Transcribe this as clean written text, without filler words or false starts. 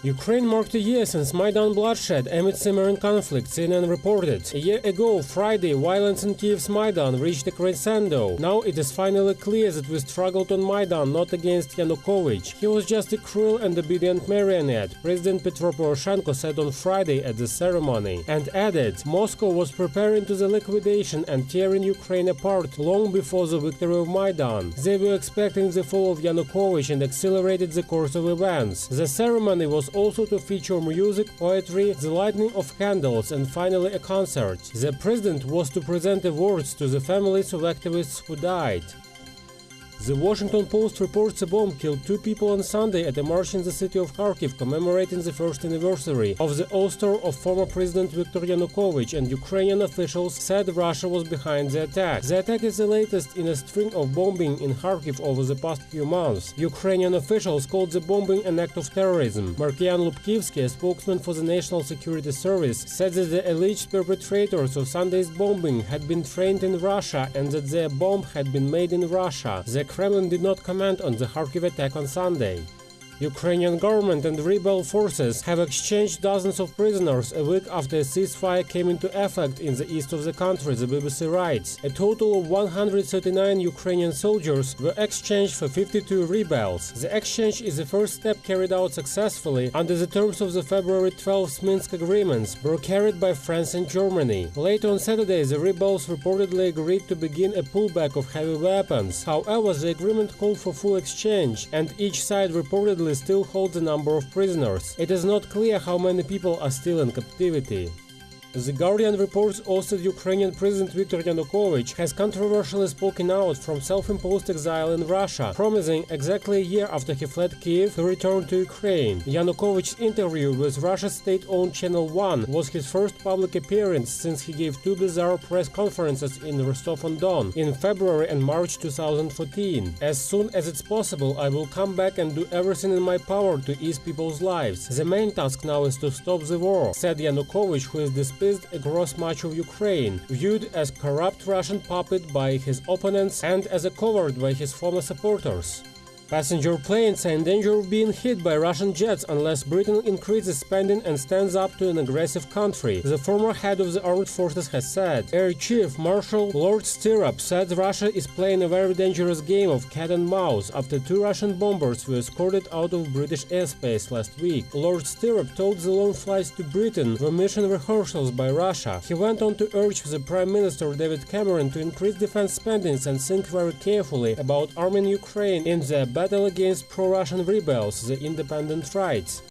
Ukraine marked a year since Maidan bloodshed amid simmering conflict, CNN reported. A year ago, Friday, violence in Kiev's Maidan reached a crescendo. Now it is finally clear that we struggled on Maidan not against Yanukovych. He was just a cruel and obedient marionette, President Petro Poroshenko said on Friday at the ceremony, and added, Moscow was preparing to the liquidation and tearing Ukraine apart long before the victory of Maidan. They were expecting the fall of Yanukovych and accelerated the course of events. The ceremony was also to feature music, poetry, the lighting of candles, and finally a concert. The president was to present awards to the families of activists who died. The Washington Post reports a bomb killed 2 people on Sunday at a march in the city of Kharkiv commemorating the first anniversary of the ouster of former President Viktor Yanukovych, and Ukrainian officials said Russia was behind the attack. The attack is the latest in a string of bombing in Kharkiv over the past few months. Ukrainian officials called the bombing an act of terrorism. Markian Lubkivsky, a spokesman for the National Security Service, said that the alleged perpetrators of Sunday's bombing had been trained in Russia and that their bomb had been made in Russia. The Kremlin did not comment on the Kharkiv attack on Sunday. Ukrainian government and rebel forces have exchanged dozens of prisoners a week after a ceasefire came into effect in the east of the country, the BBC writes. A total of 139 Ukrainian soldiers were exchanged for 52 rebels. The exchange is the first step carried out successfully under the terms of the February 12th Minsk agreements, brokered by France and Germany. Later on Saturday, the rebels reportedly agreed to begin a pullback of heavy weapons. However, the agreement called for full exchange, and each side reportedly still holds a number of prisoners. It is not clear how many people are still in captivity. The Guardian reports also that Ukrainian President Viktor Yanukovych has controversially spoken out from self-imposed exile in Russia, promising exactly a year after he fled Kiev to return to Ukraine. Yanukovych's interview with Russia's state-owned Channel 1 was his first public appearance since he gave 2 bizarre press conferences in Rostov-on-Don in February and March 2014. As soon as it's possible, I will come back and do everything in my power to ease people's lives. The main task now is to stop the war, said Yanukovych, who is despised across much of Ukraine, viewed as corrupt Russian puppet by his opponents and as a coward by his former supporters. Passenger planes are in danger of being hit by Russian jets unless Britain increases spending and stands up to an aggressive country, the former head of the armed forces has said. Air Chief Marshal Lord Stirrup said Russia is playing a very dangerous game of cat and mouse after 2 Russian bombers were escorted out of British airspace last week. Lord Stirrup told the long flights to Britain were mission rehearsals by Russia. He went on to urge the Prime Minister David Cameron to increase defense spending and think very carefully about arming Ukraine in the battle against pro-Russian rebels, The Independent writes.